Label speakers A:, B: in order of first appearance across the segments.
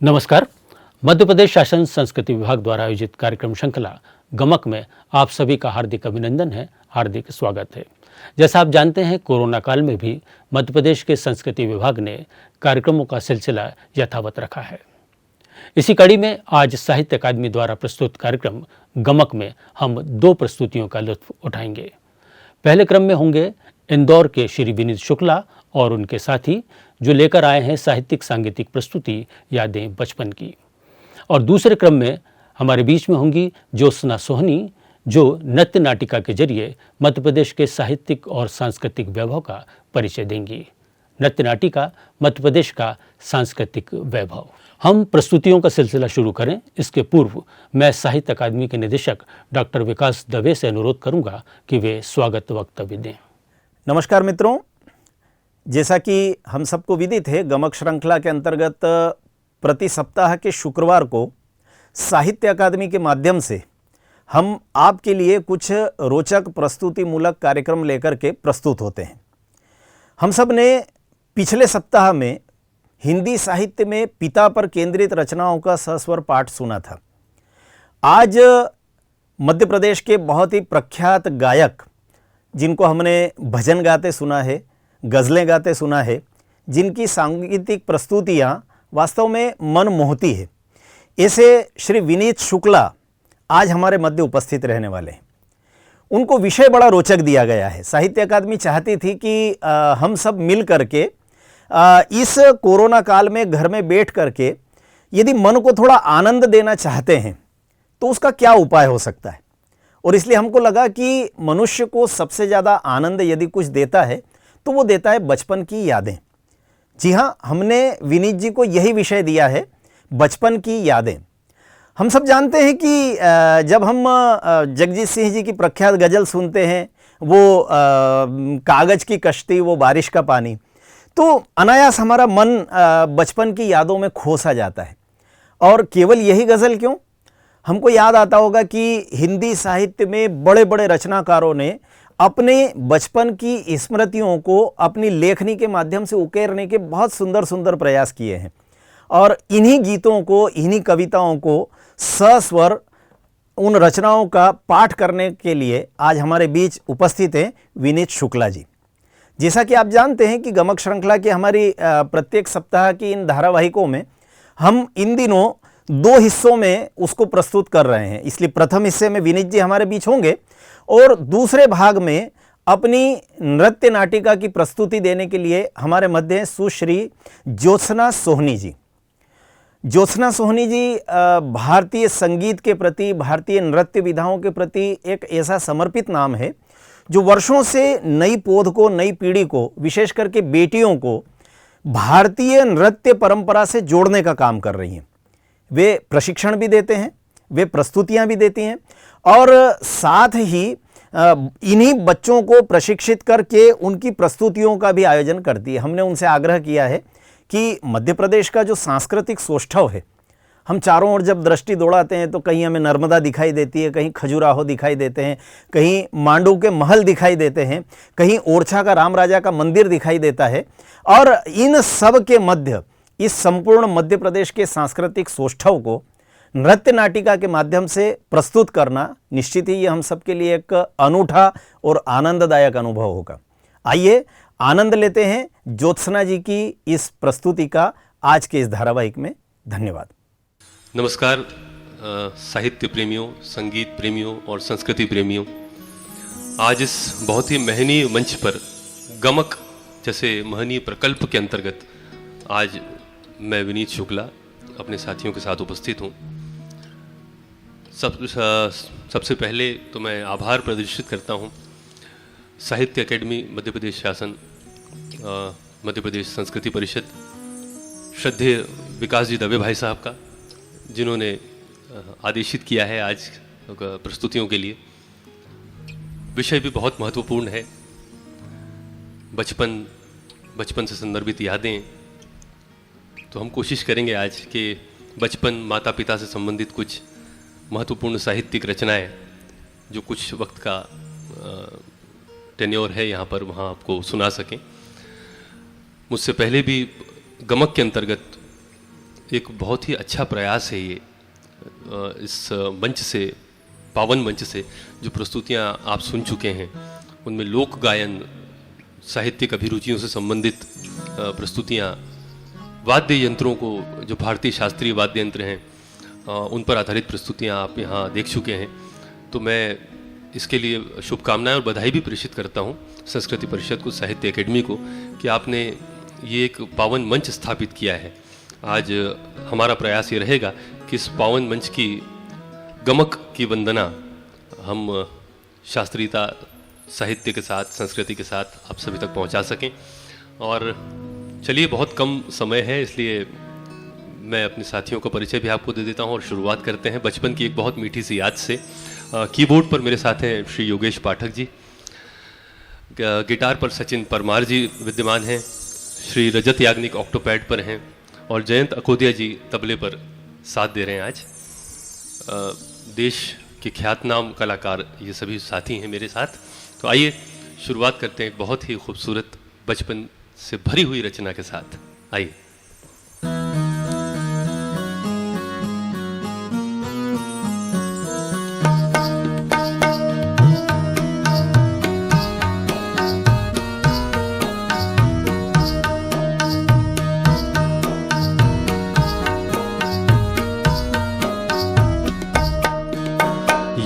A: नमस्कार। मध्य प्रदेश शासन संस्कृति विभाग द्वारा आयोजित कार्यक्रम श्रृंखला गमक में आप सभी का हार्दिक अभिनंदन है, हार्दिक स्वागत है। जैसा आप जानते हैं, कोरोना काल में भी मध्य प्रदेश के संस्कृति विभाग ने कार्यक्रमों का सिलसिला यथावत रखा है। इसी कड़ी में आज साहित्य अकादमी द्वारा प्रस्तुत कार्यक्रम गमक में हम 2 प्रस्तुतियों का लुत्फ उठाएंगे। पहले क्रम में होंगे इंदौर के श्री विनीत शुक्ला और उनके साथी, जो लेकर आए हैं साहित्यिक सांगीतिक प्रस्तुति यादें बचपन की। और दूसरे क्रम में हमारे बीच में होंगी ज्योत्सना सोहनी, जो नृत्य नाटिका के जरिए मध्य प्रदेश के साहित्यिक और सांस्कृतिक वैभव का परिचय देंगी। नृत्य नाटिका मध्य प्रदेश का सांस्कृतिक वैभव। हम प्रस्तुतियों का सिलसिला शुरू करें, इसके पूर्व मैं साहित्य अकादमी के निदेशक डॉक्टर विकास दवे से अनुरोध करूंगा कि वे स्वागत वक्तव्य दें।
B: नमस्कार मित्रों, जैसा कि हम सबको विदित है, गमक श्रृंखला के अंतर्गत प्रति सप्ताह के शुक्रवार को साहित्य अकादमी के माध्यम से हम आपके लिए कुछ रोचक प्रस्तुति मूलक कार्यक्रम लेकर के प्रस्तुत होते हैं। हम सब ने पिछले सप्ताह में हिंदी साहित्य में पिता पर केंद्रित रचनाओं का सस्वर पाठ सुना था। आज मध्य प्रदेश के बहुत ही प्रख्यात गायक, जिनको हमने भजन गाते सुना है, गज़लें गाते सुना है, जिनकी सांगीतिक प्रस्तुतियाँ वास्तव में मन मोहती है, ऐसे श्री विनीत शुक्ला आज हमारे मध्य उपस्थित रहने वाले हैं। उनको विषय बड़ा रोचक दिया गया है। साहित्य अकादमी चाहती थी कि हम सब मिल करके इस कोरोना काल में घर में बैठ करके यदि मन को थोड़ा आनंद देना चाहते हैं तो उसका क्या उपाय हो सकता है। और इसलिए हमको लगा कि मनुष्य को सबसे ज़्यादा आनंद यदि कुछ देता है तो वो देता है बचपन की यादें। जी हाँ, हमने विनीत जी को यही विषय दिया है, बचपन की यादें। हम सब जानते हैं कि जब हम जगजीत सिंह जी की प्रख्यात गज़ल सुनते हैं, वो कागज़ की कश्ती वो बारिश का पानी, तो अनायास हमारा मन बचपन की यादों में खो सा जाता है। और केवल यही गज़ल क्यों, हमको याद आता होगा कि हिंदी साहित्य में बड़े बड़े रचनाकारों ने अपने बचपन की स्मृतियों को अपनी लेखनी के माध्यम से उकेरने के बहुत सुंदर सुंदर प्रयास किए हैं। और इन्हीं गीतों को, इन्हीं कविताओं को सस्वर उन रचनाओं का पाठ करने के लिए आज हमारे बीच उपस्थित हैं विनीत शुक्ला जी। जैसा कि आप जानते हैं कि गमक श्रृंखला की हमारी प्रत्येक सप्ताह की इन धारावाहिकों में हम इन दिनों 2 हिस्सों में उसको प्रस्तुत कर रहे हैं। इसलिए प्रथम हिस्से में विनीत जी हमारे बीच होंगे और दूसरे भाग में अपनी नृत्य नाटिका की प्रस्तुति देने के लिए हमारे मध्य हैं सुश्री ज्योत्सना सोहनी जी। ज्योत्सना सोहनी जी भारतीय संगीत के प्रति, भारतीय नृत्य विधाओं के प्रति एक ऐसा समर्पित नाम है जो वर्षों से नई पौध को, नई पीढ़ी को, विशेष करके बेटियों को भारतीय नृत्य परंपरा से जोड़ने का काम कर रही हैं। वे प्रशिक्षण भी देते हैं, वे प्रस्तुतियां भी देती हैं और साथ ही इन्हीं बच्चों को प्रशिक्षित करके उनकी प्रस्तुतियों का भी आयोजन करती है। हमने उनसे आग्रह किया है कि मध्य प्रदेश का जो सांस्कृतिक सौष्ठव है, हम चारों ओर जब दृष्टि दौड़ाते हैं तो कहीं हमें नर्मदा दिखाई देती है, कहीं खजुराहो दिखाई देते हैं, कहीं मांडू के महल दिखाई देते हैं, कहीं ओरछा का राम राजा का मंदिर दिखाई देता है। और इन सब के मध्य इस संपूर्ण मध्य प्रदेश के सांस्कृतिक सौष्ठव को नृत्य नाटिका के माध्यम से प्रस्तुत करना निश्चित ही ये हम सबके लिए एक अनूठा और आनंददायक अनुभव होगा। आइए आनंद लेते हैं ज्योत्सना जी की इस प्रस्तुति का आज के इस धारावाहिक में। धन्यवाद।
C: नमस्कार साहित्य प्रेमियों, संगीत प्रेमियों और संस्कृति प्रेमियों। आज इस बहुत ही महनीय मंच पर गमक जैसे महनीय प्रकल्प के अंतर्गत आज मैं विनीत शुक्ला अपने साथियों के साथ उपस्थित हूँ। सबसे पहले तो मैं आभार प्रदर्शित करता हूँ साहित्य अकेडमी मध्य प्रदेश शासन, मध्य प्रदेश संस्कृति परिषद, श्रद्धेय विकास जी दवे भाई साहब का, जिन्होंने आदेशित किया है आज प्रस्तुतियों के लिए। विषय भी बहुत महत्वपूर्ण है, बचपन से संदर्भित यादें। तो हम कोशिश करेंगे आज कि बचपन, माता पिता से संबंधित कुछ महत्वपूर्ण साहित्यिक रचनाएं जो कुछ वक्त का टेन्योर है यहाँ पर, वहाँ आपको सुना सकें। मुझसे पहले भी गमक के अंतर्गत एक बहुत ही अच्छा प्रयास है ये। इस मंच से, पावन मंच से जो प्रस्तुतियाँ आप सुन चुके हैं उनमें लोक गायन, साहित्यिक अभिरुचियों से संबंधित प्रस्तुतियाँ, वाद्य यंत्रों को, जो भारतीय शास्त्रीय वाद्य यंत्र हैं उन पर आधारित प्रस्तुतियाँ आप यहाँ देख चुके हैं। तो मैं इसके लिए शुभकामनाएं और बधाई भी प्रेषित करता हूँ संस्कृति परिषद को, साहित्य अकेडमी को, कि आपने ये एक पावन मंच स्थापित किया है। आज हमारा प्रयास ये रहेगा कि इस पावन मंच की गमक की वंदना हम शास्त्रीयता, साहित्य के साथ, संस्कृति के साथ आप सभी तक पहुंचा सकें। और चलिए, बहुत कम समय है इसलिए मैं अपने साथियों का परिचय भी आपको दे देता हूं और शुरुआत करते हैं बचपन की एक बहुत मीठी सी याद से। कीबोर्ड पर मेरे साथ हैं श्री योगेश पाठक जी, गिटार पर सचिन परमार जी विद्यमान हैं, श्री रजत याग्निक ऑक्टोपैड पर हैं और जयंत अकोदिया जी तबले पर साथ दे रहे हैं आज। देश के ख्यातनाम कलाकार ये सभी साथी हैं मेरे साथ। तो आइए शुरुआत करते हैं बहुत ही खूबसूरत बचपन से भरी हुई रचना के साथ। आइए।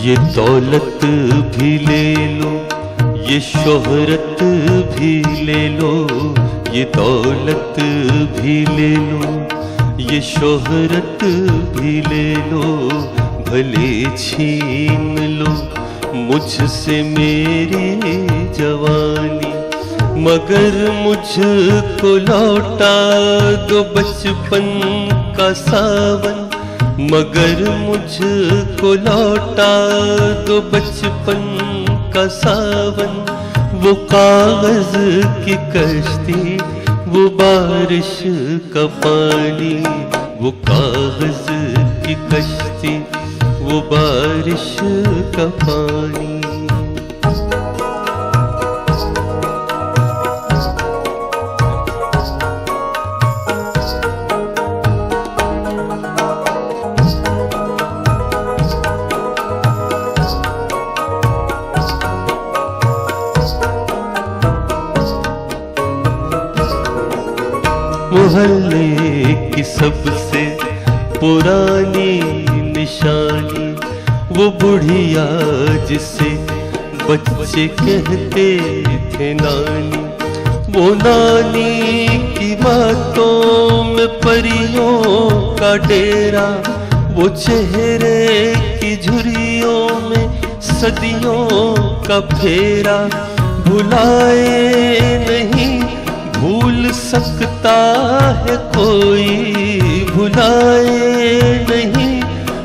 D: ये दौलत भी ले लो, ये शोहरत भी ले लो, ये दौलत भी ले लो, ये शोहरत भी ले लो, भले छीन लो मुझसे मेरी जवानी, मगर मुझको लौटा दो बचपन का सावन, मगर मुझको लौटा दो बचपन का सावन। वो कागज की कश्ती, वो बारिश का पानी, वो कागज की कश्ती, वो बारिश का पानी। मोहल्ले की सबसे पुरानी निशानी, वो बुढ़िया जिसे बच्चे कहते थे नानी, वो नानी की बातों में परियों का डेरा, वो चेहरे की झुर्रियों में सदियों का फेरा, भुलाए नहीं भूल सकता है कोई, भुलाए नहीं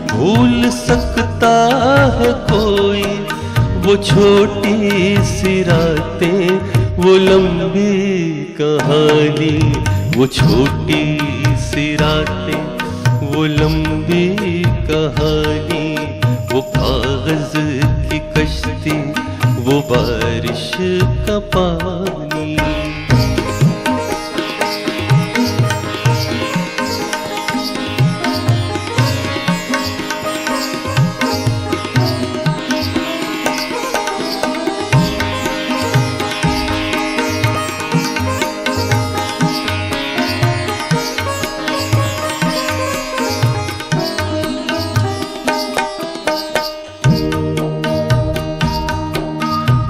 D: भूल सकता है कोई। वो छोटी सी रातें, वो लंबी कहानी, वो छोटी सी रातें, वो लंबी कहानी, वो कागज की कश्ती, वो बारिश का पानी।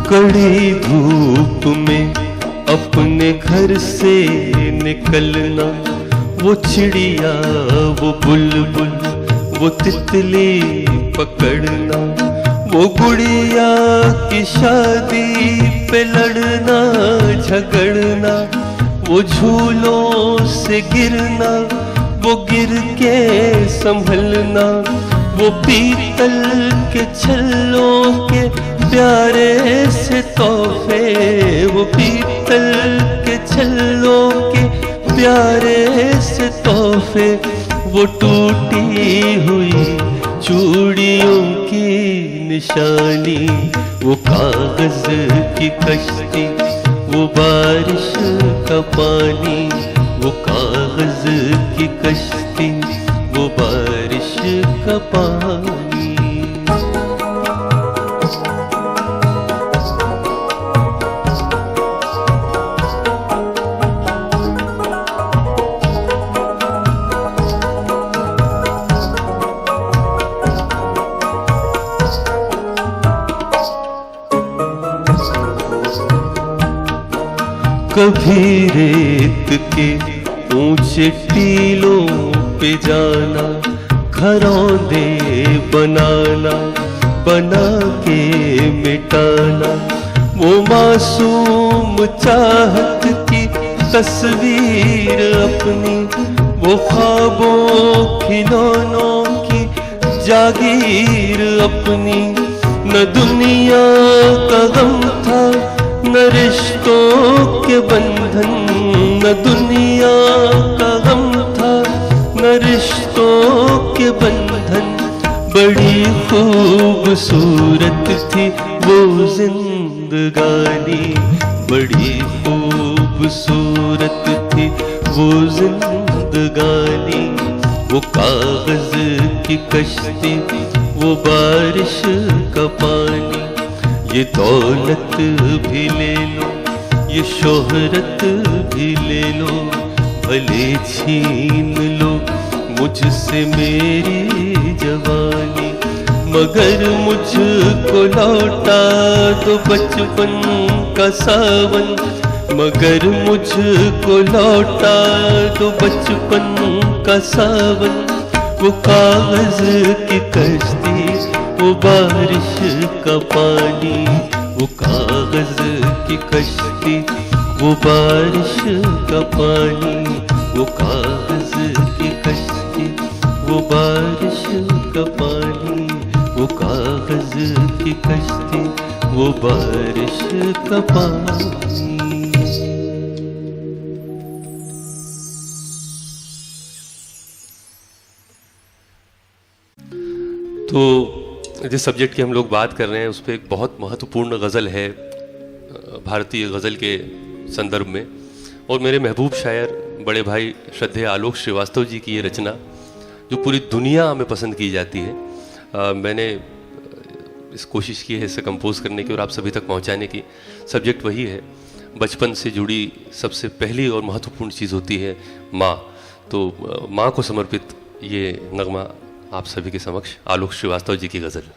D: कड़ी धूप में अपने घर से निकलना, वो चिड़िया, वो बुलबुल, वो तितली पकड़ना, वो गुड़िया की शादी पे लड़ना झगड़ना, वो झूलों से गिरना, वो गिर के संभलना, वो पीतल के छल्लों के प्यारे से तोहफे, वो पीतल के छल्लों के प्यारे से तोहफे, वो टूटी हुई चूड़ियों की निशानी, वो कागज की कश्ती, वो बारिश का पानी, वो कागज की कश्ती, का पानी। कभी रेत के ऊंचे टीलों पे जाना, घरौंदे बनाना, बना के मिटाना, वो मासूम चाहत की तस्वीर अपनी, वो ख्वाबों खिलौनों की जागीर अपनी। न दुनिया का गम था न रिश्तों के बंधन, न दुनिया का गम था न रिश्तों के बंधन। बड़ी खूबसूरत थी वो जिंदगानी, बड़ी खूबसूरत थी वो जिंदगानी। वो कागज की कश्ती, वो बारिश का पानी। ये दौलत भी ले लो, ये शोहरत भी ले लो, भले छीन लो मुझसे मेरी जवानी, मगर मुझको लौटा दो बचपन का सावन, मगर मुझको लौटा दो बचपन का सावन। वो कागज की कश्ती, वो बारिश का पानी, वो कागज की कश्ती, वो बारिश का पानी, वो कागज की कश्ती, वो बारिश का पानी, वो कागज की कश्ती, वो बारिश का पानी।
C: तो जिस सब्जेक्ट की हम लोग बात कर रहे हैं उस पर एक बहुत महत्वपूर्ण गज़ल है भारतीय गज़ल के संदर्भ में, और मेरे महबूब शायर बड़े भाई श्रद्धेय आलोक श्रीवास्तव जी की ये रचना जो पूरी दुनिया में पसंद की जाती है। मैंने इस कोशिश की है इसे कंपोज करने की और आप सभी तक पहुंचाने की। सब्जेक्ट वही है, बचपन से जुड़ी सबसे पहली और महत्वपूर्ण चीज़ होती है माँ। तो माँ को समर्पित ये नगमा आप सभी के समक्ष आलोक श्रीवास्तव जी की गज़ल।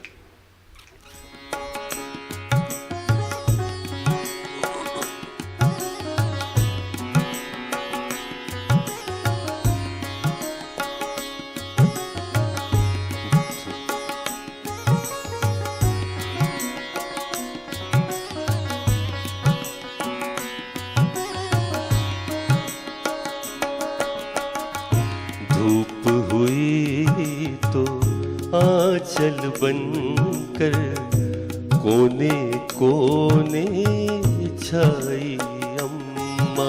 D: धूप हुई तो आंचल बनकर कोने कोने छाई अम्मा।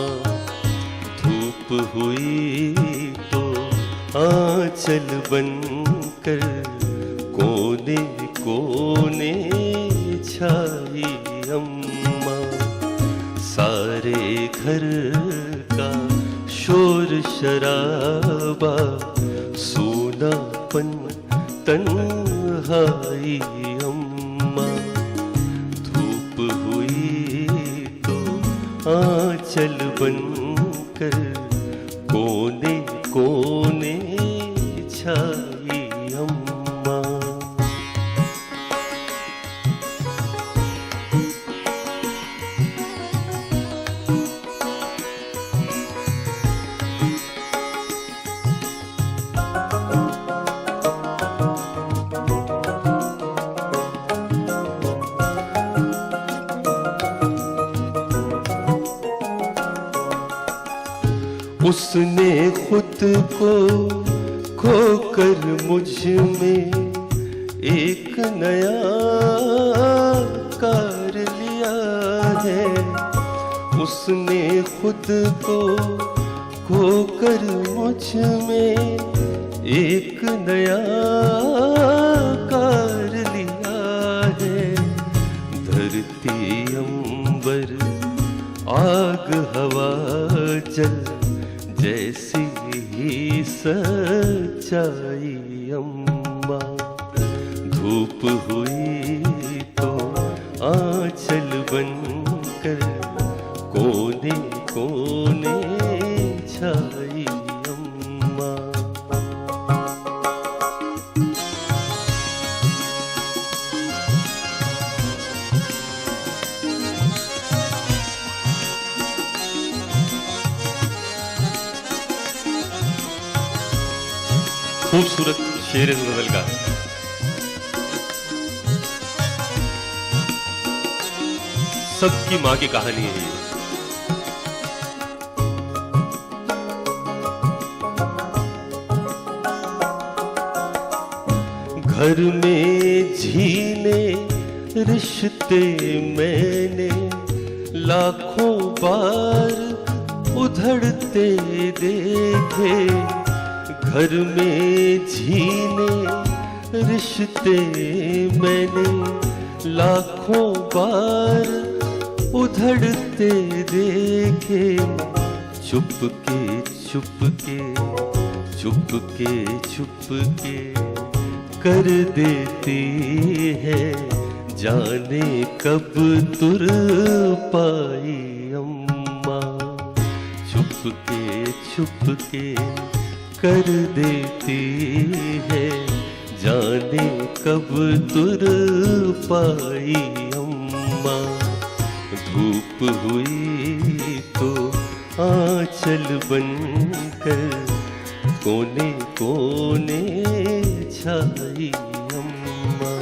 D: धूप हुई तो आंचल बनकर कोने कोने छाई अम्मा। सारे घर का शोर शराबा, सूनापन तन्हाई अम्मा। धूप हुई तो आंचल बनकर कोने कोने छाई अम्मा। उसने खुद को खोकर मुझ में एक नया कार लिया है। उसने खुद को खोकर मुझ में एक नया कार लिया है। धरती अंबर आग हवा जल जैसी ही सच्चाई अम्मा। धूप हुई तो आंचल बनकर कोने कोने छाई अम्मा।
C: खूबसूरत शेर गजल का सबकी माँ की कहानी है ये।
D: घर में झीले रिश्ते मैंने लाखों बार उधड़ते देखे। घर में झीले रिश्ते मैंने लाखों बार उधड़ते देखे। चुपके चुपके चुपके चुपके कर देती है, जाने कब तुर पाई अम्मा। चुपके चुपके कर देती है, जाने कब तुर पाई अम्मा। धूप हुई तो आंचल बनकर कोने कोने छाई अम्मा।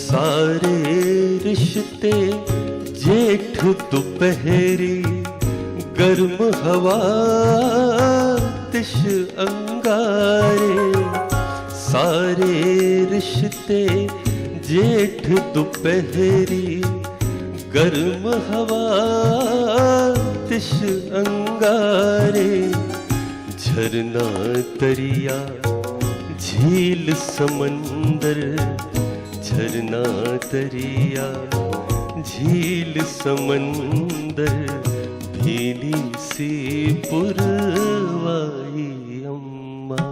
D: सारे रिश्ते जेठ दोपहरी, गर्म हवा तिश अंगारे। सारे रिश्ते जेठ दोपहरी, गर्म हवा तिश अंगारे। झरना दरिया झील समंदर, झरना दरिया झील समंदर, भीनी सी पुरवाई अम्मा।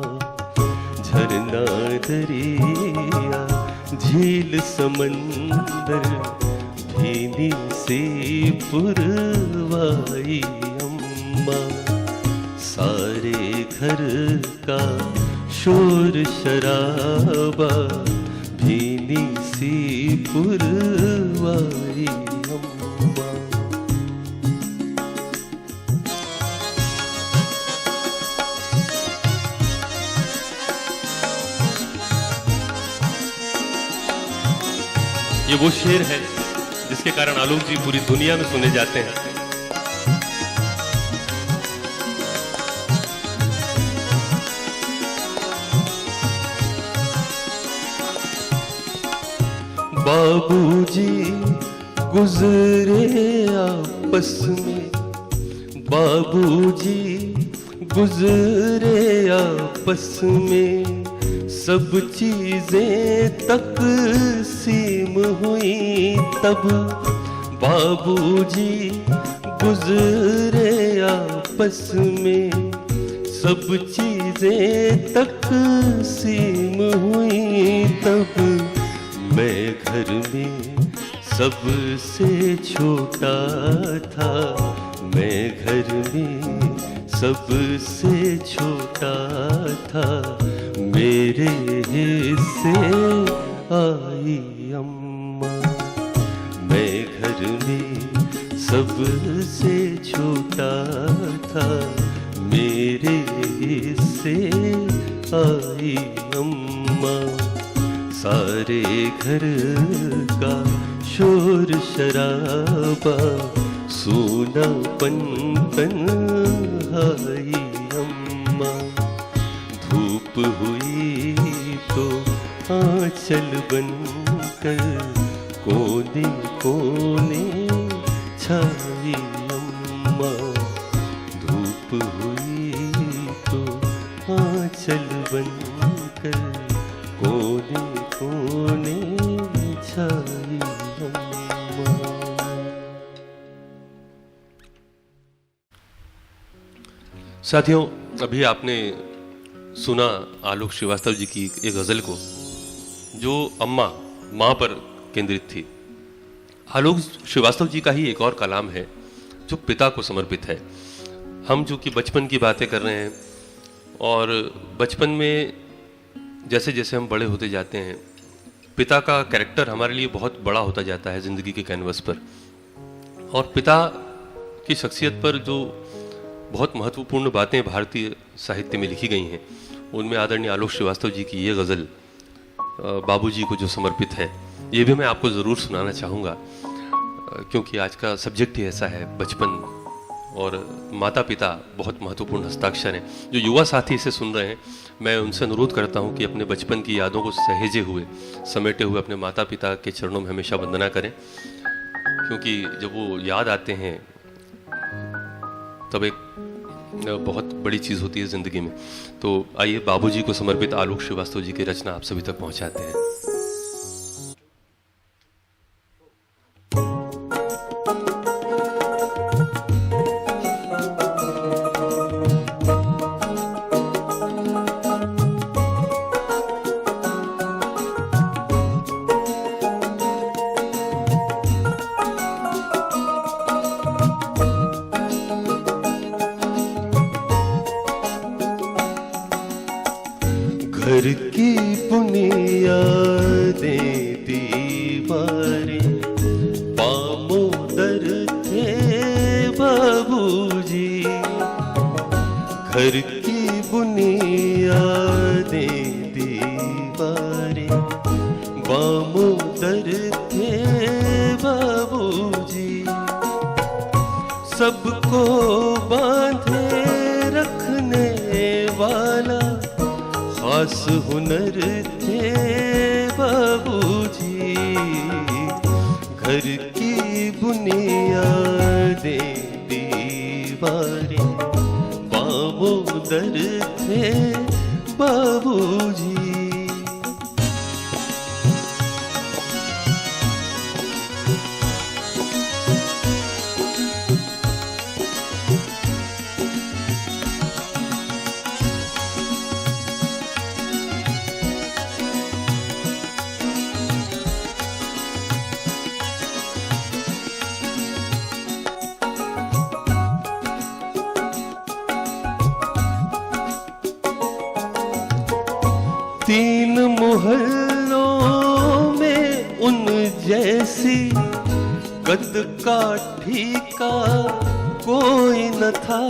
D: झरना दरिया झील समंदर, भीनी सी पुरवाई अम्मा। सारे घर का शोर शराबा, भीनी सी पुरवाई अम्मा।
C: ये वो शेर है जिसके कारण आलोक जी पूरी दुनिया में सुने जाते हैं।
D: बाबूजी गुजरे आपस में, बाबूजी गुजरे आपस में। सब चीजें तकसीम हुई तब, बाबूजी गुजरे आपस में। सब चीजें तकसीम हुई तब, मैं घर में सबसे छोटा था। मैं घर में सबसे छोटा था, मेरे हिस्से आई अम्मा। मैं घर में सबसे छोटा था, मेरे हिस्से आई अम्मा। सारे घर का शोर शराबा, सूनापन तन्हाई अम्मा। धूप हुई तो आंचल बनकर कोने कोने छाई अम्मा।
C: साथियों, अभी आपने सुना आलोक श्रीवास्तव जी की एक गज़ल को जो माँ पर केंद्रित थी। आलोक श्रीवास्तव जी का ही एक और कलाम है जो पिता को समर्पित है। हम जो कि बचपन की बातें कर रहे हैं और बचपन में जैसे जैसे हम बड़े होते जाते हैं, पिता का कैरेक्टर हमारे लिए बहुत बड़ा होता जाता है ज़िंदगी के कैनवस पर। और पिता की शख्सियत पर जो बहुत महत्वपूर्ण बातें भारतीय साहित्य में लिखी गई हैं, उनमें आदरणीय आलोक श्रीवास्तव जी की ये गज़ल बाबूजी को जो समर्पित है, ये भी मैं आपको ज़रूर सुनाना चाहूँगा, क्योंकि आज का सब्जेक्ट ही ऐसा है, बचपन और माता पिता बहुत महत्वपूर्ण हस्ताक्षर हैं। जो युवा साथी इसे सुन रहे हैं, मैं उनसे अनुरोध करता हूँ कि अपने बचपन की यादों को सहेजे हुए, समेटे हुए अपने माता पिता के चरणों में हमेशा वंदना करें, क्योंकि जब वो याद आते हैं तब एक बहुत बड़ी चीज़ होती है ज़िंदगी में। तो आइए बाबूजी को समर्पित आलोक श्रीवास्तव जी की रचना आप सभी तक पहुंचाते हैं।
D: घर की बुनियादें दीवारें पामोदर थे बाबूजी। घर की बुनियादें दीवारें पामोदर थे बाबूजी। सबको बांधे रखने वाला खास हुनर थे बाबूजी। घर की बुनियादें दीवारें पामोदर थे बाबूजी। तीन मोहल्लों में उन जैसी कद काठी का कोई न था।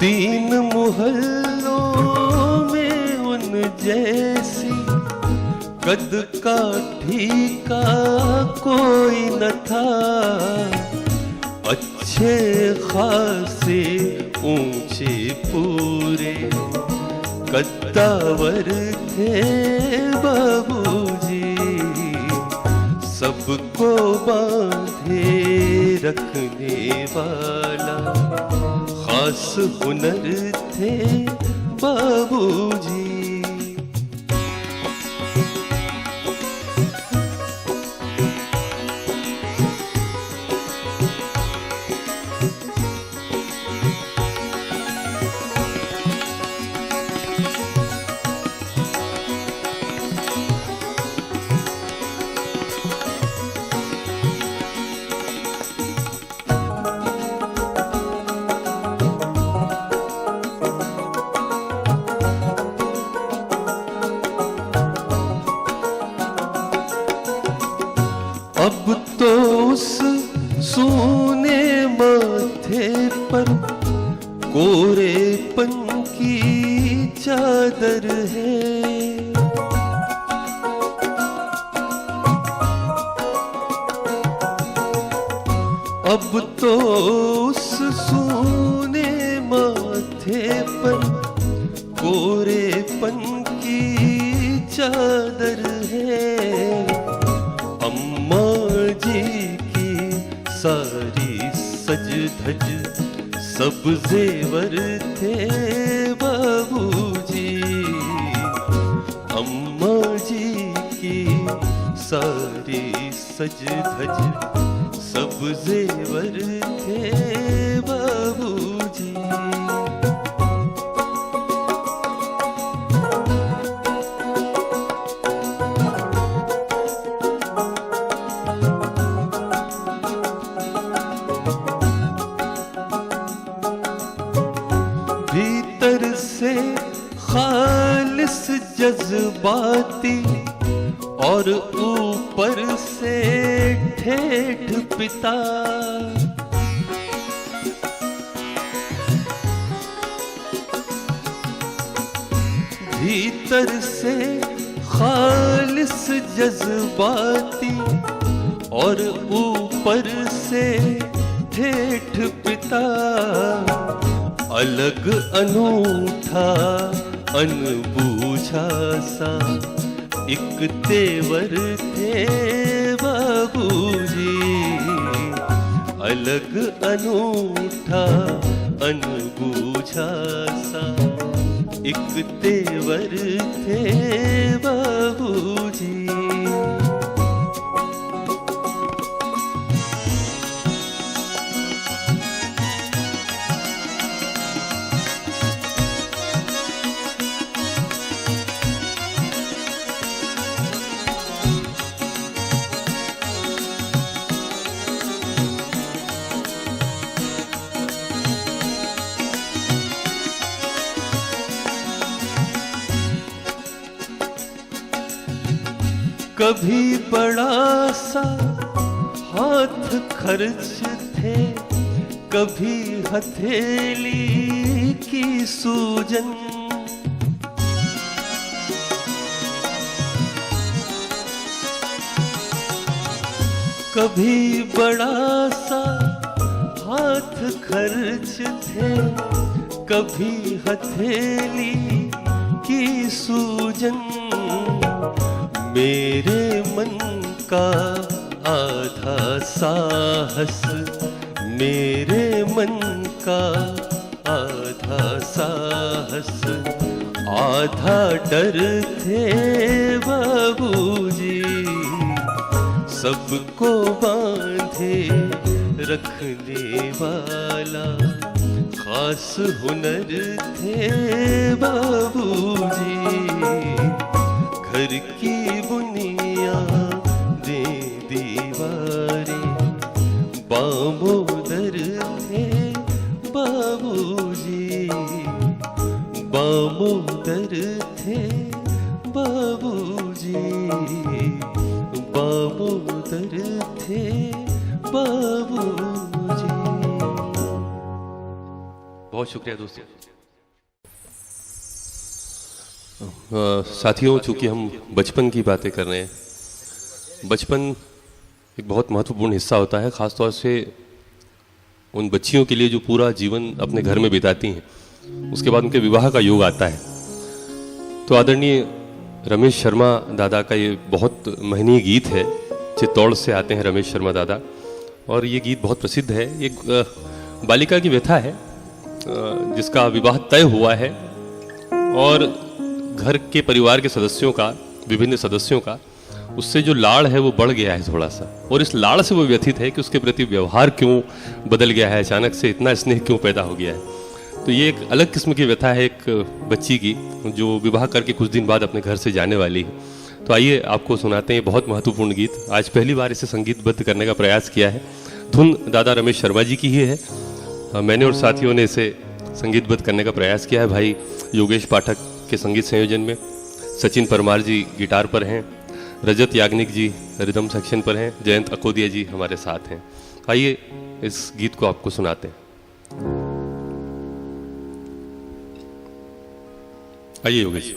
D: तीन मोहल्लों में उन जैसी कद काठी का कोई न था। अच्छे खासे ऊंचे पूरे कद्दावर थे बाबूजी। सबको बांधे रखने वाला खास हुनर थे बाबूजी। अब तो उस सोने माथे पर कोरेपन की चादर है। अब तो उस सोने माथे पर कोरेपन की चादर है। अम्मा जी की सारी सज धज सब जेवर थे बाबूजी। अम्मा जी की सारी सज धज सब जेवर थे बाबूजी। भीतर से खालिस जज्बाती और ऊपर से ठेठ पिता। भीतर से खालिस जज्बाती और ऊपर से ठेठ पिता। अलग अनूठा अनबूझा सा एक तेवर थे बाबूजी। अलग अनूठा अनबूझा सा एक तेवर थे बाबूजी। कभी बड़ा सा हाथ खर्च थे, कभी हथेली की सूजन। कभी बड़ा सा हाथ खर्च थे, कभी हथेली की सूजन। मेरे मन का आधा साहस, मेरे मन का आधा साहस, आधा डर थे बाबूजी। सबको बांधे रखने वाला खास हुनर थे बाबूजी। घर की बुनियादें दीवारें बामोदर थे बाबूजी। बामोदर थे बाबूजी, बामोदर थे बाबूजी।
C: बहुत शुक्रिया दोस्तों। साथियों, चूंकि हम बचपन की बातें कर रहे हैं, बचपन एक बहुत महत्वपूर्ण हिस्सा होता है, ख़ास तौर से उन बच्चियों के लिए जो पूरा जीवन अपने घर में बिताती हैं। उसके बाद उनके विवाह का योग आता है। तो आदरणीय रमेश शर्मा दादा का ये बहुत महनीय गीत है। चित्तौड़ से आते हैं रमेश शर्मा दादा, और ये गीत बहुत प्रसिद्ध है। एक बालिका की व्यथा है जिसका विवाह तय हुआ है, और घर के परिवार के सदस्यों का, विभिन्न सदस्यों का उससे जो लाड़ है वो बढ़ गया है थोड़ा सा, और इस लाड़ से वो व्यथित है कि उसके प्रति व्यवहार क्यों बदल गया है, अचानक से इतना स्नेह क्यों पैदा हो गया है। तो ये एक अलग किस्म की व्यथा है एक बच्ची की जो विवाह करके कुछ दिन बाद अपने घर से जाने वाली है। तो आइए आपको सुनाते हैं बहुत महत्वपूर्ण गीत। आज पहली बार इसे संगीतबद्ध करने का प्रयास किया है। धुन दादा रमेश शर्मा जी की ही है। मैंने और साथियों ने इसे संगीतबद्ध करने का प्रयास किया है। भाई योगेश पाठक के संगीत संयोजन में, सचिन परमार जी गिटार पर हैं, रजत याग्निक जी रिदम सेक्शन पर हैं, जयंत अकोदिया जी हमारे साथ हैं। आइए इस गीत को आपको सुनाते हैं। आइए योगेश।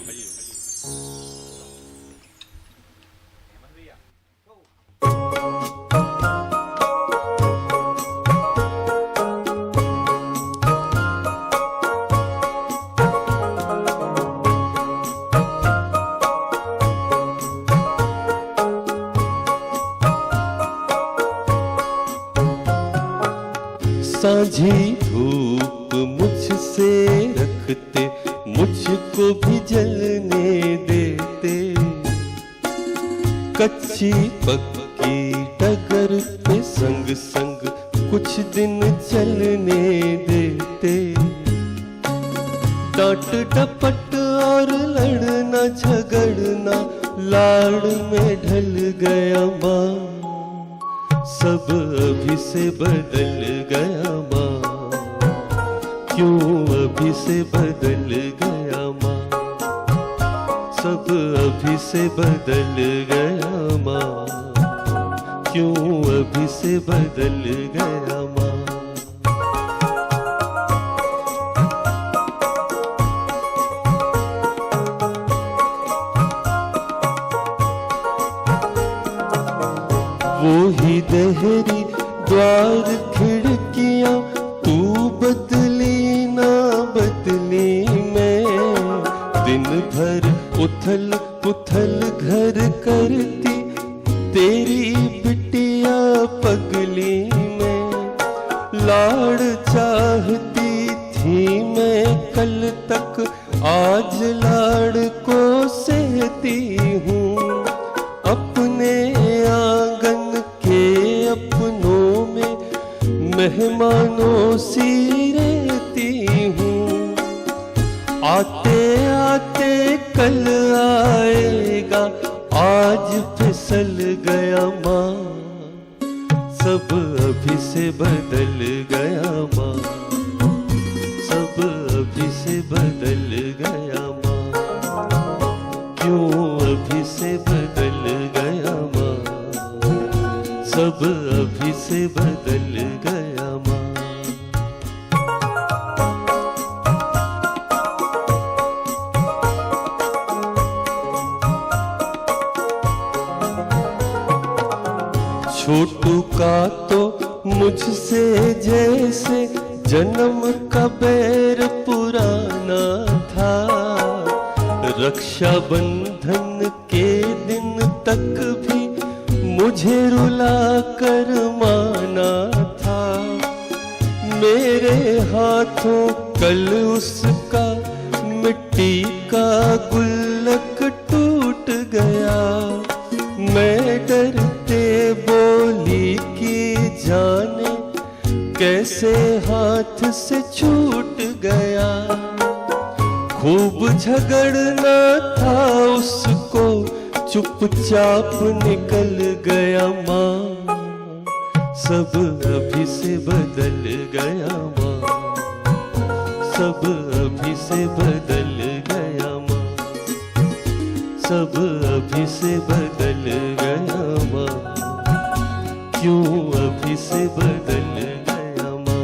D: साझी धूप मुझसे रखते, मुझको भी जलने देते। कच्ची पक्की डगर पे संग संग कुछ दिन चलने देते। डांट डपट और लड़ना झगड़ना लाड़ में ढल गया माँ, सब अभी से बदल गया माँ, क्यों अभी से बदल गया माँ, सब अभी से बदल गया माँ, क्यों अभी से बदल गया माँ। वो ही देहरी द्वार खिड़कियां तू बदली ना बदली में, दिन भर उथल पुथल घर करती तेरी बिटिया पगली में। लाड़ चाहती थी मैं कल तक, आज लाड़ को सहती हूँ, अपने आंगन के अपनों में मेहमानों सी रहती हूँ। आते आते कल आएगा, आज फिसल गया माँ, सब अभी से बदल गया माँ, सब अभी से बदल गया माँ, क्यों अभी से बदल गया माँ, सब अभी से बदल गया माँ। छोटू का तो मुझसे जैसे जन्म का बैर पुराना था, रक्षा बंधन के दिन तक भी मुझे रुला कर माना था। मेरे हाथों कल उसका मिट्टी का गुल्लक टूट गया, मैं डरते बोली कि जाने कैसे हाथ से छूट गया। खूब झगड़ना था उसको, चुपचाप निकल गया माँ, सब अभी से बदल गया माँ, सब अभी से बदल गया माँ, सब अभी से बदल गया माँ, क्यों अभी से बदल गया माँ।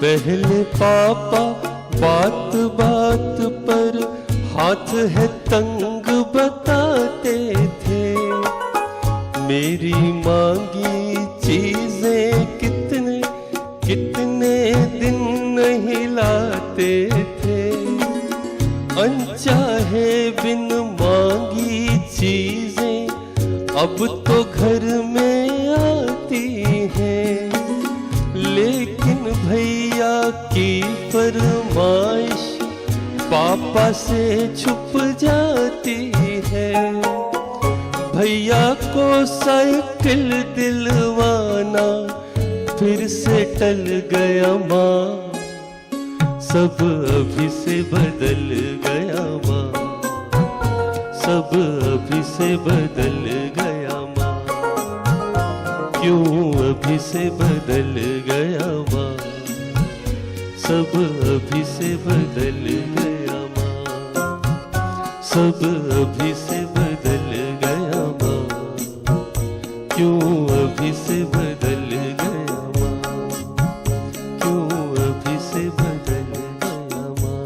D: पहले पापा बात बात पर हाथ है तंग बताते थे, मेरी मांगी चीजें कितने कितने दिन नहीं लाते थे। अनचाहे बिन मांगी चीजें अब तो घर में आती हैं, लेकिन भैया की फरमाइश पापा से छुप जाती है। भैया को साइकिल दिलवाना फिर से टल गया माँ, सब अभी से बदल गया माँ, सब अभी से बदल गया माँ, क्यों अभी से बदल गया माँ, सब अभी से बदल गया माँ, सब अभी से बदल गया माँ, क्यों अभी से बदल गया माँ, क्यों अभी से बदल गया माँ,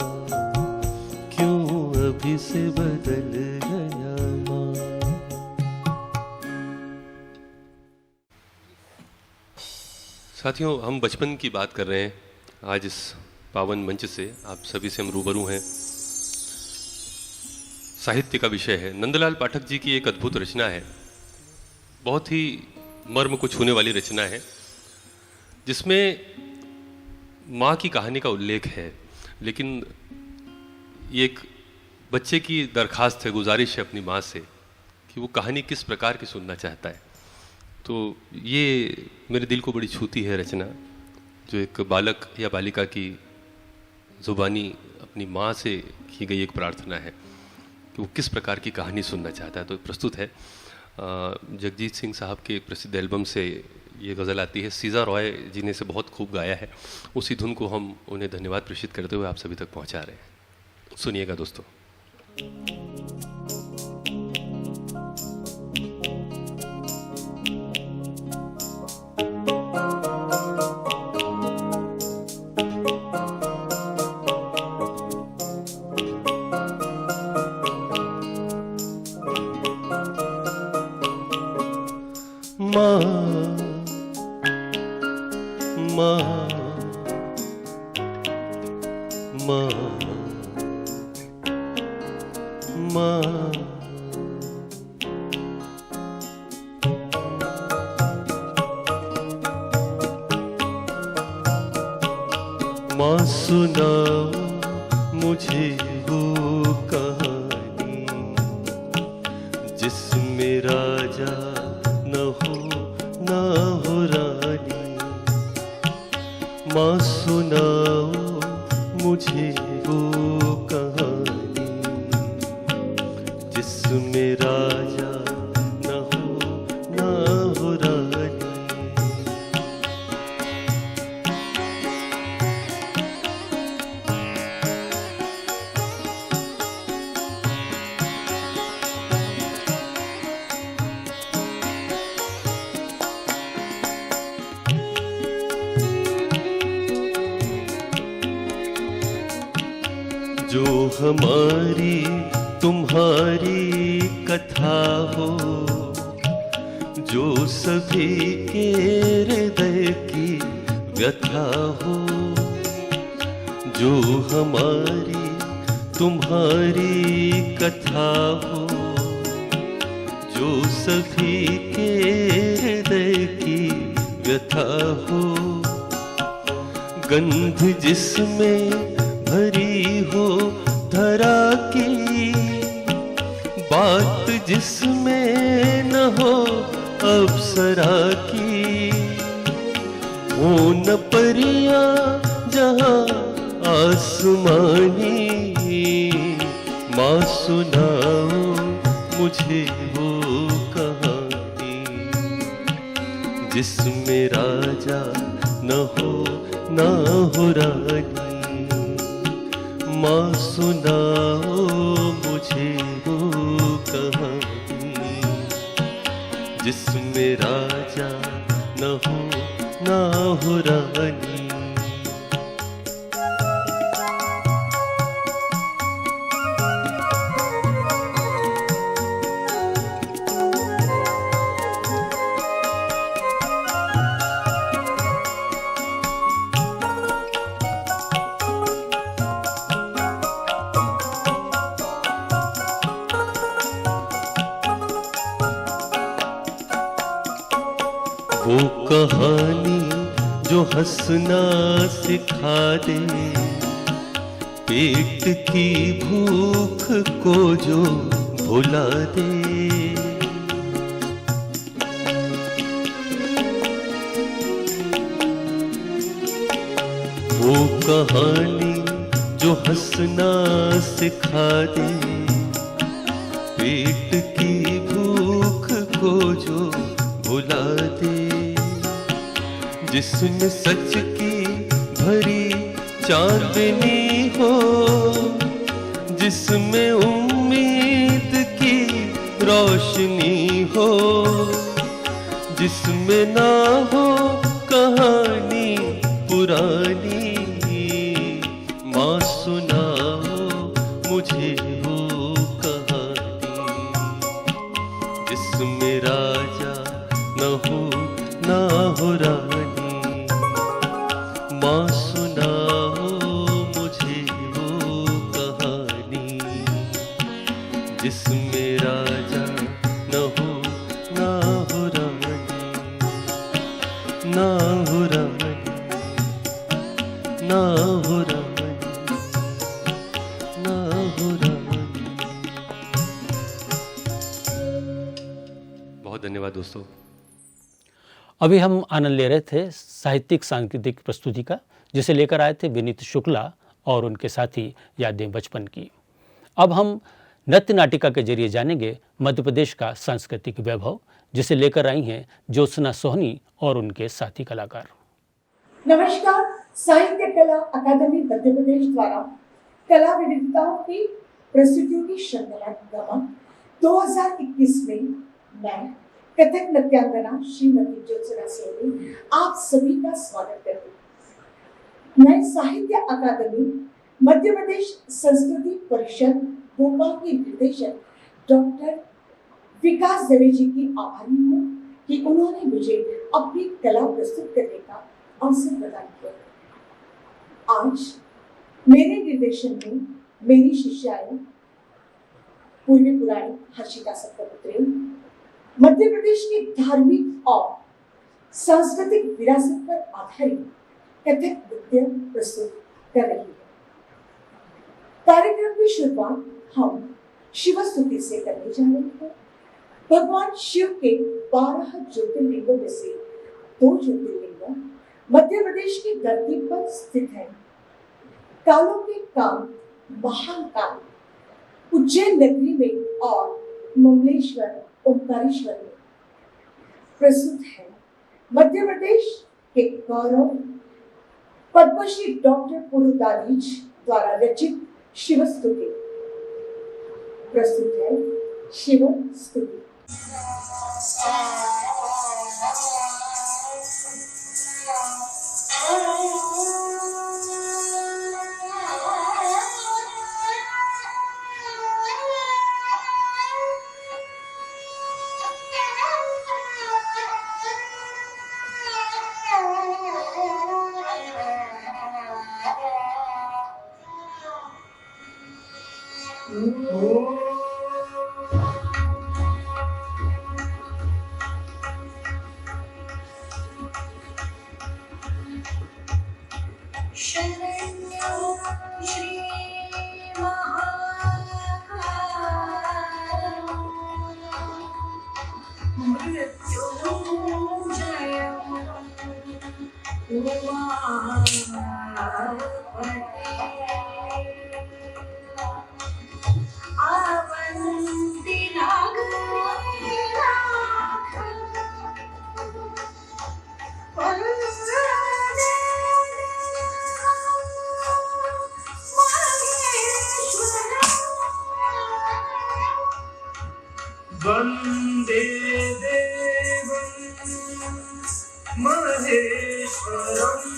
D: क्यों अभी से बदल गया माँ।
C: साथियों, हम बचपन की बात कर रहे हैं। आज इस पावन मंच से आप सभी से हम रूबरू हैं। साहित्य का विषय है। नंदलाल पाठक जी की एक अद्भुत रचना है, बहुत ही मर्म को छूने वाली रचना है, जिसमें माँ की कहानी का उल्लेख है, लेकिन ये एक बच्चे की दरखास्त है, गुजारिश है अपनी माँ से कि वो कहानी किस प्रकार की सुनना चाहता है। तो ये मेरे दिल को बड़ी छूती है रचना, जो एक बालक या बालिका की ज़ुबानी अपनी माँ से की गई एक प्रार्थना है कि वो किस प्रकार की कहानी सुनना चाहता है। तो प्रस्तुत है जगजीत सिंह साहब के एक प्रसिद्ध एल्बम से ये गज़ल आती है। सीजा रॉय जी ने इसे बहुत खूब गाया है। उसी धुन को हम उन्हें धन्यवाद प्रेषित करते हुए आप सभी तक पहुंचा रहे हैं। सुनिएगा दोस्तों।
D: माँ सुनाओ मुझे वो कहानी जिसमें राजा न हो रानी। माँ सुनाओ मुझे वो कहानी जिसमें राजा न हो रानी। जो हमारी तुम्हारी कथा हो, जो सभी के हृदय की व्यथा हो। जो हमारी तुम्हारी कथा हो, जो सभी के हृदय की व्यथा हो। गंध जिसमें भरी हो धरा की, बात जिसमें न हो अप्सरा की। वो न परियां जहां आसमानी। माँ सुनाओ मुझे वो कहानी जिसमें राजा न हो रानी। माँ सुनाओ मुझे वो कहानी जिसमें राजा न हो रानी। वो कहानी जो हंसना सिखा दे, पेट की भूख को जो भुला दे। वो कहानी जो हंसना सिखा दे, पेट की भूख को जो भुला दे। जिसमें सच की भरी चांदनी हो, जिसमें उम्मीद की रोशनी हो, जिसमें ना हो कहानी पुरानी। माँ सुनाओ मुझे वो कहानी जिसमें राजा न हो रानी। माँ सुनाओ मुझे वो कहानी जिसमें राजा न हो रानी।
C: दोस्तों।
A: अभी हम आनंद ले रहे थे साहित्यिक सांस्कृतिक प्रस्तुति का, जिसे लेकर आए थे विनीत शुक्ला और उनके साथी यादें बचपन की। अब हम नृत्य नाटिका के जरिए जानेंगे मध्य प्रदेश का सांस्कृतिक वैभव, जिसे लेकर आई हैं ज्योत्सना सोहनी और उनके साथी कलाकार।
E: नमस्कार। साहित्य कला अकादमी मध्य प्रदेश द्वारा कला विविधताओं की प्रस्तुतियों की श्रृंखला गमक 2021 में मैं कथक नृत्यांगना श्रीमती ज्योत्सना सोहनी आप सभी का स्वागत करती हूँ। मैं साहित्य अकादमी मध्य प्रदेश संस्कृति परिषद भोपाल की निर्देशक डॉक्टर विकास दवे जी की आभारी हूँ कि उन्होंने मुझे अपनी कला प्रस्तुत करने का अवसर प्रदान किया। आज मेरे निर्देशन में मेरी शिष्याएं पूर्वी पुराणी हर्षिता सप्तपुत्री मध्य प्रदेश की धार्मिक और सांस्कृतिक विरासत पर आधारित कथक नृत्य प्रस्तुत कर रही है। कार्यक्रम की शुरुआत हम शिव स्तुति से करने जा रहे हैं। भगवान शिव के 12 ज्योतिर्लिंगों में से 2 ज्योतिर्लिंग मध्य प्रदेश की धरती पर स्थित है। कालों के काल महाकाल उज्जैन नगरी में और ममलेश्वर ओंकारेश्वर में प्रस्तुत है। मध्य प्रदेश के गौरव पद्मश्री डॉक्टर पुरुदालीज द्वारा रचित शिव स्तुति प्रस्तुत है। शिव स्तुति।
F: वंदे देवं महेश्वरम्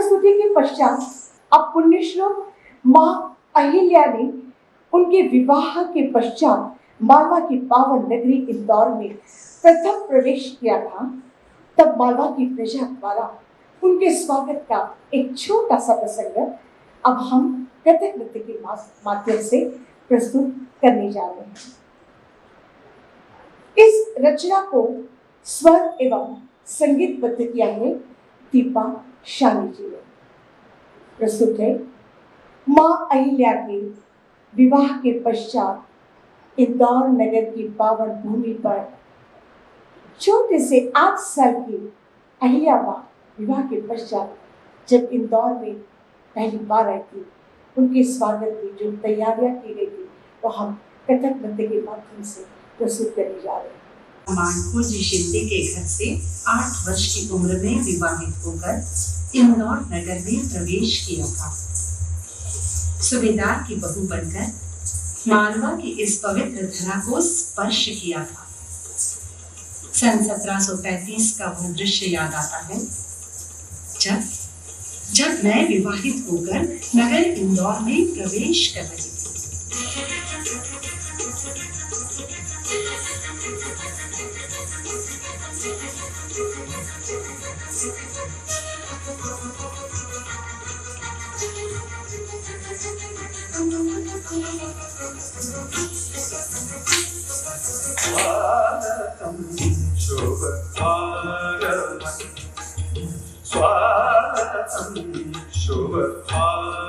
E: स्तुति के पश्चात अब पुण्यश्लोक मां अहिल्या ने उनके विवाह के पश्चात मालवा की पावन नगरी इंदौर में प्रथम प्रवेश किया था। तब मालवा की प्रजा द्वारा उनके स्वागत का एक छोटा सा प्रसंग अब हम कथक नृत्य के माध्यम से प्रस्तुत करने जा रहे हैं। इस रचना को स्वर एवं संगीतबद्ध किया है दीपा शानी जी ने। प्रस्तुत है मां अहिल्या के विवाह के पश्चात इंदौर नगर की पावन भूमि पर छोटे से 8 साल की अहिल्या मां विवाह के पश्चात जब इंदौर में पहली बार आई थी, उनके स्वागत की जो तैयारियां की गई थी वो हम कथक नृत्य के माध्यम से प्रस्तुत करने जा रहे हैं।
G: मानपुर जी शिंदे के घर से 8 वर्ष की उम्र में विवाहित होकर इंदौर नगर में प्रवेश किया था। सूबेदार की बहू बनकर मालवा की इस पवित्र धरा को स्पर्श किया था। सन 1735 का वह दृश्य याद आता है जब मैं विवाहित होकर नगर इंदौर में प्रवेश कर रही थी।
F: स्वागतम शुभ आगमन, स्वागतम शुभ आगमन।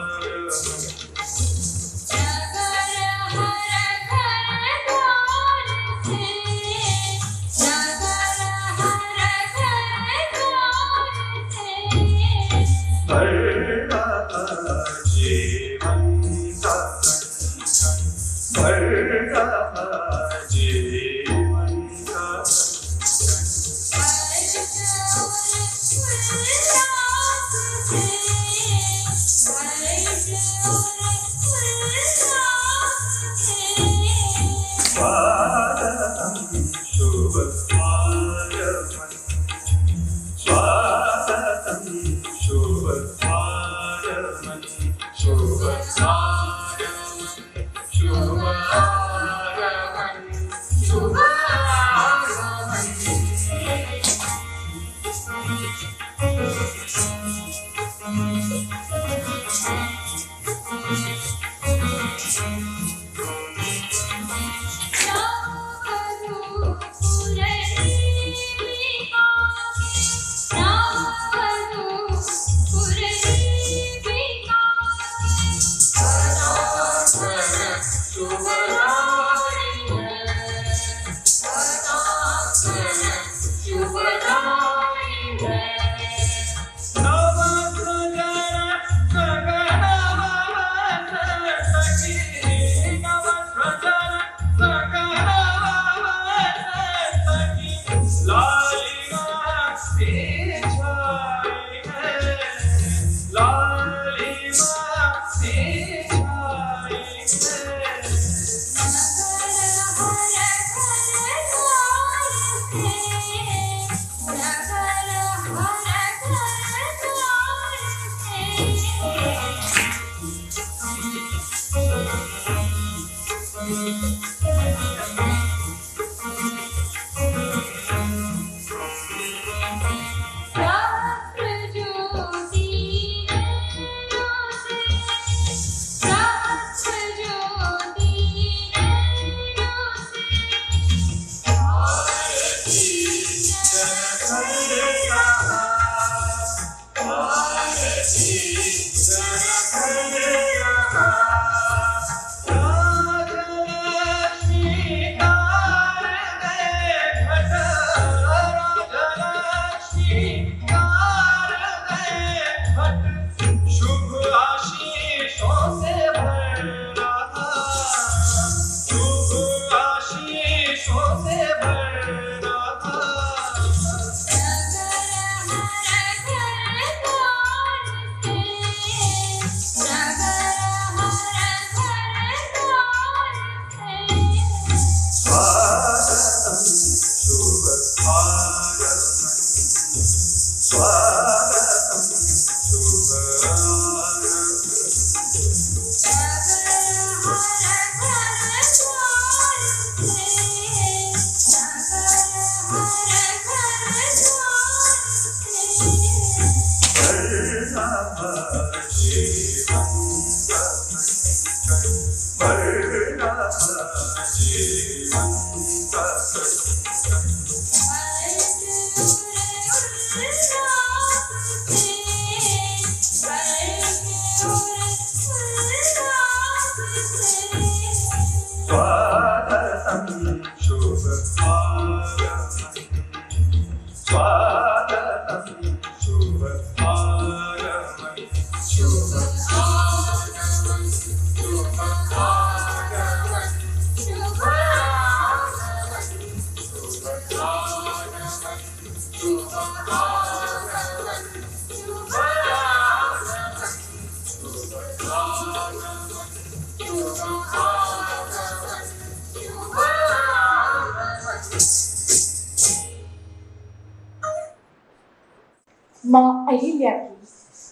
E: माँ अहिल्या की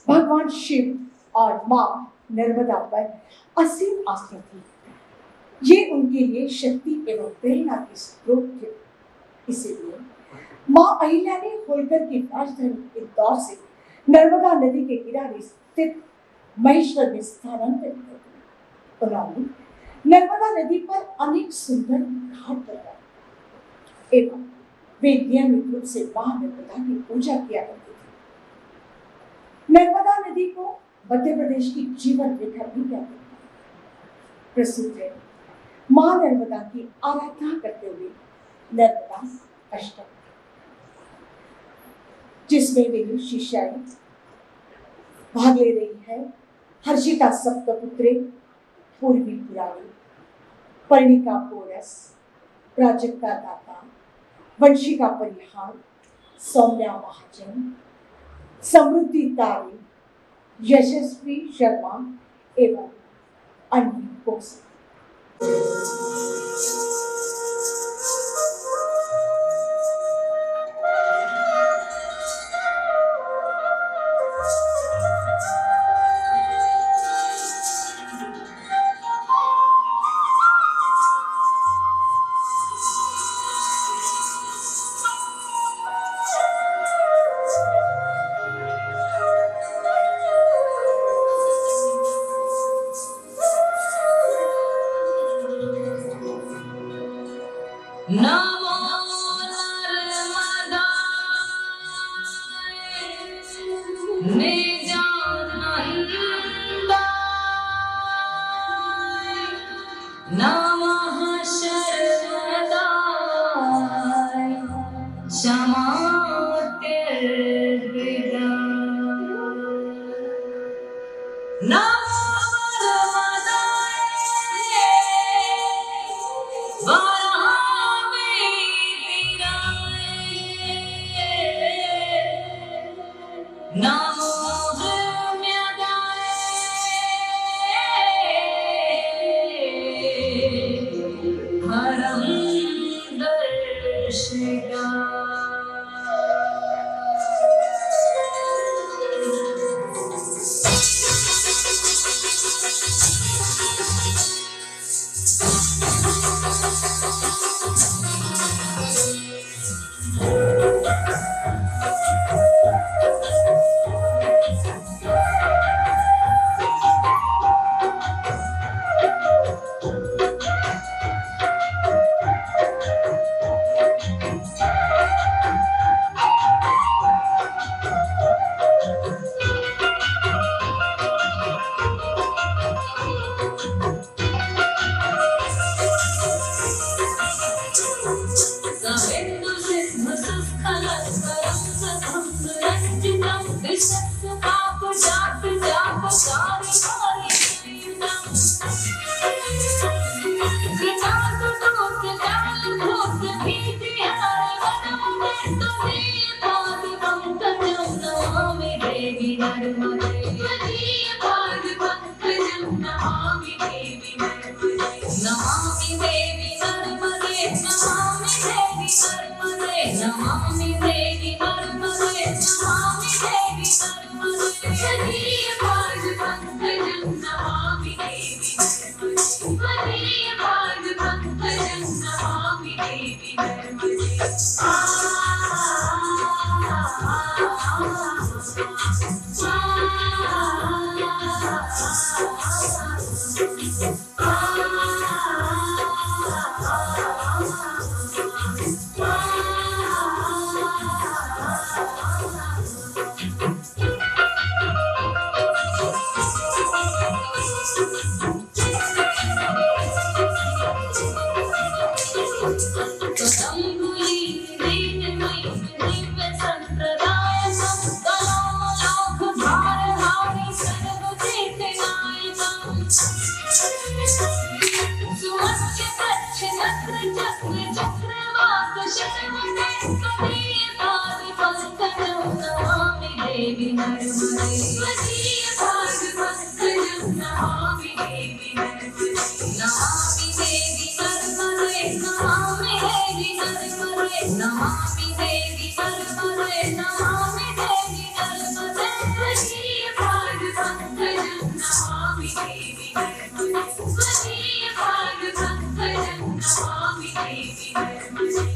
E: भगवान शिव और माँ नर्मदा पर असीम आस्था थी। ये उनके लिए शक्ति एवं प्रेरणा के स्रोत थे। इसीलिए माँ अहिल्या ने होलकर की राजधानी इंदौर से नर्मदा नदी के किनारे स्थित महेश्वर में स्थानांतरित कर दिया। उन्होंने नर्मदा नदी पर अनेक सुंदर घाट बनाए एवं वे नियमित रूप से माँ नर्मदा की पूजा किया करते थे। नर्मदा नदी को मध्य प्रदेश की जीवन रेखा भी कहते हैं। प्रसिद्ध है मां नर्मदा की आराधना करते हुए नर्मदा अष्टक, जिसमें मेरी शिष्याएं भाग ले रही है। हर्षिता सप्तपुत्रे, पूर्वी पुराणी, पर्णिका पोरस, प्राजक्ता दाता, वंशिका परिहार, सौम्या महाजन, समृद्धि तारे, यशस्वी शर्मा एवं अन्वी कोसी।
H: चक्र चक्र
G: देवी नर्मदे त्वदीय पाद पंकजं नमामि देवी नर्मदे नमामि देवी नर्मदे नमामि देवी नर्मदे नमामि देवी नर्मदे नमामि देवी नर्मदे त्वदीय पाद पंकजं नमामि देवी नर्मदे त्वदीय पाद पंकजं नमामि देवी नर्मदे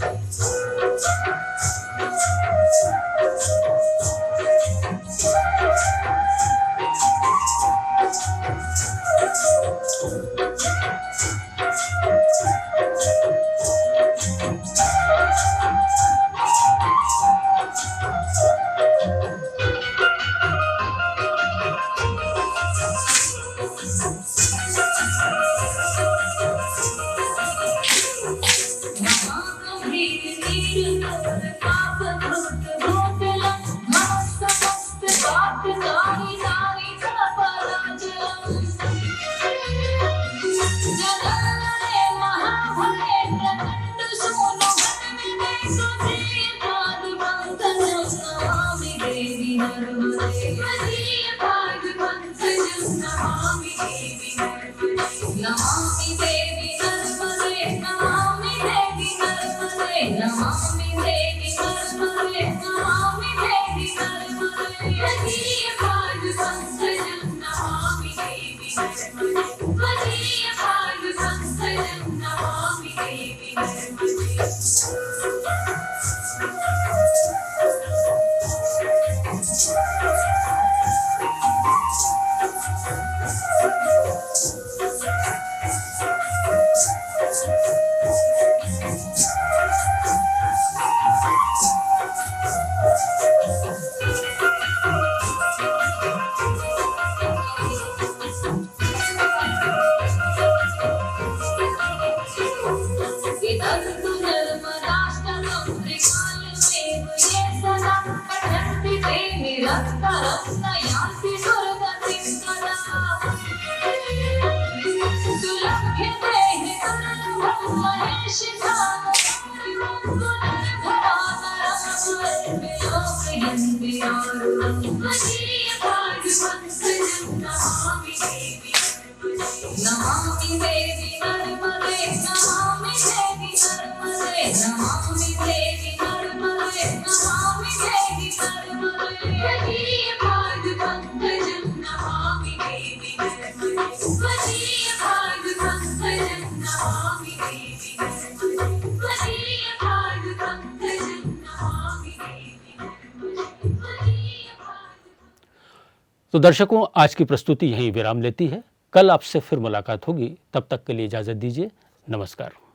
A: तो दर्शकों, आज की प्रस्तुति यहीं विराम लेती है। कल आपसे फिर मुलाकात होगी। तब तक के लिए इजाजत दीजिए। नमस्कार।